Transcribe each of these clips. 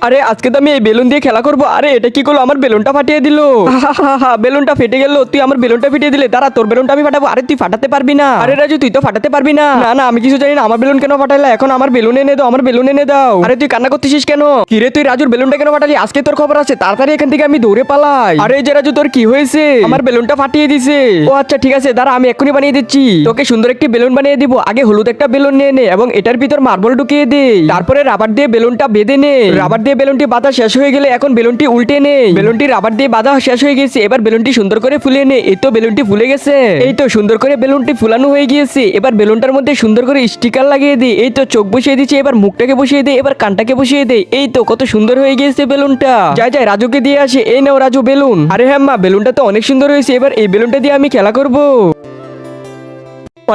আরে আজকে তো আমি এই বেলুন দিয়ে খেলা করবো। আরে এটা কি করলো, আমার বেলুনটা ফাটিয়ে দিল। বেলুনটা ফেটে গেল, তুই আমার বেলুনটা ফিটিয়ে দিলে। দাঁড়া, তোর বেলুনটা আমি ফাটাবো। আরে তুই ফাটাতে পারবি না। আরে রাজু, তুই তো ফাটাতে পারবি না। না না, আমি কিছু জানি না। আমার বেলুন কেন ফাটাইলা? এখন আমার বেলুন এনে দাও, আমার বেলুন এনে দাও। আরে তুই কান্না করতেছিস কেন? কিরে, তুই রাজুর বেলুনটা কেন ফাটালি? আজকে তোর খবর আছে, তাড়াতাড়ি এখান থেকে আমি দৌড়ে পালাই। আরে এই যে রাজু, তোর কি হয়েছে? আমার বেলুনটা ফাটিয়ে দিছে। ও আচ্ছা ঠিক আছে, দাঁড়া আমি এক্ষুনি বানিয়ে দিচ্ছি। তোকে সুন্দর একটি বেলুন বানিয়ে দিব। আগে হলুদ একটা বেলুন নিয়ে নে এবং এটার ভিতর মার্বল ঢুকিয়ে দে। তারপরে রাবার দিয়ে বেলুনটা বেঁধে নে। রাবার দিয়ে বেলুনটি বাঁধা শেষ হয়ে গেলে এখন বেলুনটি উল্টে নে। বেলুনটি রাবার দিয়ে বাঁধা শেষ হয়ে গেছে, এবার বেলুনটি সুন্দর করে ফুলিয়ে নে। এই তো বেলুনটি ফুলে গেছে। এই তো সুন্দর করে বেলুনটি ফুলানো হয়ে গিয়েছে। এবার বেলুনটার মধ্যে সুন্দর করে স্টিকার লাগিয়ে দে। এই তো চোখ বসিয়ে দিচ্ছি, এবার মুখটাকে বসিয়ে দে, এবার কানটাকে বসিয়ে দে। এই তো কত সুন্দর হয়ে গিয়েছে বেলুনটা। যাই যাই রাজুকে দিয়ে আসে। এই নাও রাজু বেলুন। আরে হ্যাঁ মা, বেলুনটা তো অনেক সুন্দর হয়েছে। এবার এই বেলুনটা দিয়ে আমি খেলা করবো।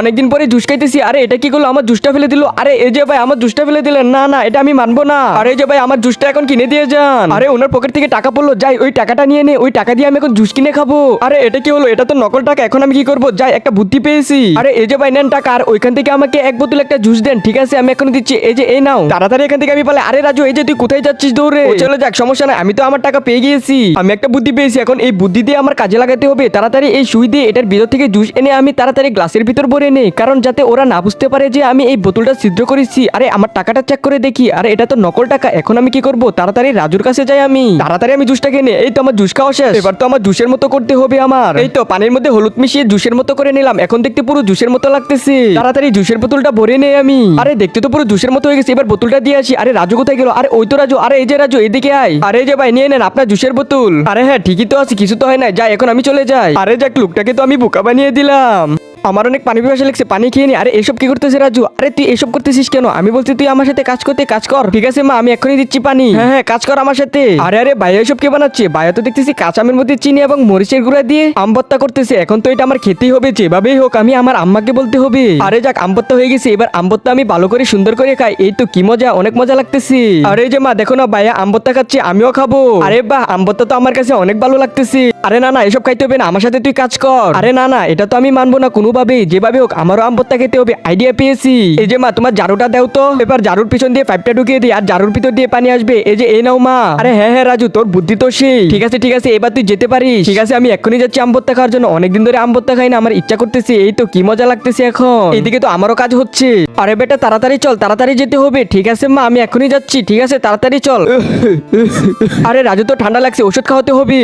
অনেকদিন পরে জুস খাইতেছি। আরে এটা কি করলো, আমার জুসটা ফেলে দিল। আরে এই যে ভাই, আমার জুসটা ফেলে দিলেন। না না, এটা আমি মানবো না। আরে এই যে ভাই, আমার জুসটা এখন কিনে দিয়ে যান। আরে ওনার পকেট থেকে টাকা পড়লো, যাই ওই টাকাটা নিয়ে নে। ওই টাকা দিয়ে আমি এখন জুস কিনে খাবো। আরে এটা কি হলো, এটা তো নকল টাকা। এখন আমি কি করবো? যাই, একটা বুদ্ধি পেয়েছি। আরে এই যে ভাই নেন টাকা, আর ওইখান থেকে আমাকে এক বোতল একটা জুস দেন। ঠিক আছে, আমি এখন দিচ্ছি। এই যে এই নাও, তাড়াতাড়ি এখান থেকে আমি পালাই। আরে রাজু, এই যে তুই কোথায় যাচ্ছিস দৌড়ে? ও চলে যাক, সমস্যা নাই, আমি তো আমার টাকা পেয়ে গিয়েছি। আমি একটা বুদ্ধি পেয়েছি, এখন এই বুদ্ধি দিয়ে আমার কাজে লাগাতে হবে। তাড়াতাড়ি এই সুই দিয়ে এটার ভিতর থেকে জুস এনে আমি তাড়াতাড়ি গ্লাসের ভিতর ভরে নেই, কারণ যাতে ওরা না বুঝতে পারে যে আমি এই বোতলটা ছিদ্র করেছি। আরে আমার টাকাটা চেক করে দেখি। আরে এটা তো নকল টাকা। এখন আমি কি করব? তাড়াতাড়ি রাজুর কাছে যাই। আমি তাড়াতাড়ি আমি জুসটা কিনে। এই তো আমার জুস খাওয়া শেষ। এবার তো আমার জুসের মতো করতে হবে আমার। এই তো পানির মধ্যে হলুদ মিশিয়ে জুসের মতো করে নিলাম। এখন দেখতে পুরো জুসের মতো লাগতেছে। তাড়াতাড়ি জুসের বোতলটা ভরে নেই আমি। আরে দেখতে তো পুরো জুসের মতো হয়ে গেছে। এবার বোতলটা দিয়ে আসি। আরে রাজু কোথায় গেল? আরে ওই তো রাজু। আরে এই যে রাজু, এদিকে আয়। আরে এই যে ভাই, নিয়ে নেন আপনার জুসের বোতল। আরে হ্যাঁ ঠিকই তো আছে, কিছু তো হয় না। যাই, এখন আমি চলে যাই। আরে যাক, লোকটাকে তো আমি বোকা বানিয়ে দিলাম। আমার অনেক পানি পিপাসা লাগছে, পানি খেয়ে নি। আরে এসব কি করতেছে রাজু? আরে তুই এসব করতেছিস কেন? আমি বলছি তুই আমার সাথে কাজ করতে, কাজ কর। ঠিক আছে মা, আমি এখনই দিচ্ছি পানি। হ্যাঁ হ্যাঁ, কাজ কর আমার সাথে। আরে আরে ভাইয়া, এসব কে বানাচ্ছে? ভাইয়া তো দেখতেছি কাঁচা আমের মধ্যে চিনি এবং মরিচের গুঁড়া দিয়ে আম ভর্তা করতেছে। এখন তো এটা আমার খেতেই হবে, যেভাবেই হোক আমি আমার আম্মাকে বলতে হবে। আরে যাক, আম ভর্তা হয়ে গেছে। এবার আম ভর্তা আমি ভালো করে সুন্দর করে খাই। এই তো কি মজা, অনেক মজা লাগতেছে। আরে এই যে মা, দেখো না ভাইয়া আম ভর্তা খাচ্ছে, আমিও খাবো। আরে বাহ, আম ভর্তা তো আমার কাছে অনেক ভালো লাগতেছে। আরে না না, এসব খাইতে হবে না, আমার সাথে তুই কাজ কর। আরে না না, এটা তো আমি মানবো না কোনোভাবেই। যেভাবে হোক আমারও আম ভর্তা খেতে হবে। আইডিয়া পেয়েছি। এই যে মা, তোমার ঝাড়ুটা দাও তো। এবার ঝাড়ুর পিছন দিয়ে পাইপটা ঢুকিয়ে দিই, আর ঝাড়ুর ভিতর দিয়ে পানি আসবে। এই যে এই নাও মা। আরে হ্যাঁ হ্যাঁ রাজু, তোর বুদ্ধি তো সেই। ঠিক আছে ঠিক আছে, এবার তুই যেতে পারিস। ঠিক আছে, আমি এক্ষুনি যাচ্ছি আম ভর্তা খাওয়ার জন্য। অনেকদিন ধরে আম ভর্তা খাই না, আমার ইচ্ছা করতেছে। এই তো কি মজা লাগতেছে এখন। এইদিকে তো আমারও কাজ হচ্ছে। আরে বেটা তাড়াতাড়ি চল, তাড়াতাড়ি যেতে হবে। ঠিক আছে মা, আমি এখনই যাচ্ছি। ঠিক আছে, তাড়াতাড়ি চল। আরে রাজু, তো ঠান্ডা লাগছে, ওষুধ খাওয়াতে হবে।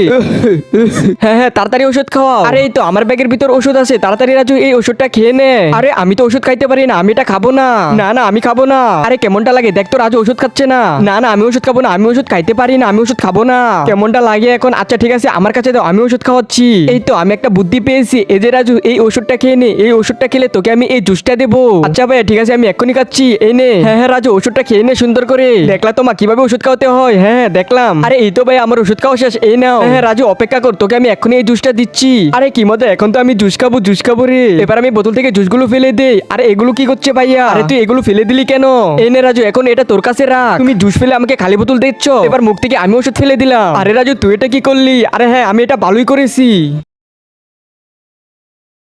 হ্যাঁ হ্যাঁ, তাড়াতাড়ি ওষুধ খাওয়া। আরে এই তো আমার ব্যাগের ভিতর ওষুধ আছে, তাড়াতাড়ি রাজু এই ওষুধটা খেয়ে নে। আরে আমি তো ওষুধ খাইতে পারি না, আমি এটা খাবো না। না না, আমি খাবো না। আরে কেমনটা লাগে দেখ তো, রাজু ওষুধ খাচ্ছে না। না না, আমি ওষুধ খাবো না, আমি ওষুধ খাইতে পারি না, আমি ওষুধ খাবো না। কেমনটা লাগে এখন? আচ্ছা ঠিক আছে, আমার কাছে দাও, আমি ওষুধ খাওয়াচ্ছি। এই তো আমি একটা বুদ্ধি পেয়েছি। এই যে রাজু, এই ওষুধটা খেয়ে নে। এই ওষুধটা খেলে তোকে আমি এই জুসটা দেবো। আচ্ছা ভাই ঠিক আছে, আমি এক্ষুনি খাচ্ছি। এই নে। হ্যাঁ হ্যাঁ রাজু, ওষুধটা খেয়ে নে সুন্দর করে। দেখলা তো মা, কিভাবে ওষুধ খাওয়াতে হয়? হ্যাঁ হ্যাঁ দেখলাম। আরে এই তো ভাই, আমার ওষুধ খাওয়া শেষ। এই নাও। হ্যাঁ রাজু, অপেক্ষা কর, তোকে আমি এক্ষুনি এই জুসটা দিচ্ছি। আরে কি মজা, এখন তো আমি জুস খাবো, জুস খাবো রে। এবার আমি বোতল থেকে জুসগুলো ফেলে দেই। আরে এগুলো কি করছে ভাইয়া? আরে তুই এগুলো ফেলে দিলি কেন? এই নে রাজু, এখন এটা তোর কাছে রাখ। তুমি জুস ফেলে আমাকে খালি বোতল দিচ্ছ, এবার মুখ থেকে আমি ওষুধ ফেলে দিলাম। আরে রাজু, তুই এটা কি করলি? আরে হ্যাঁ, আমি এটা ভালোই করেছি।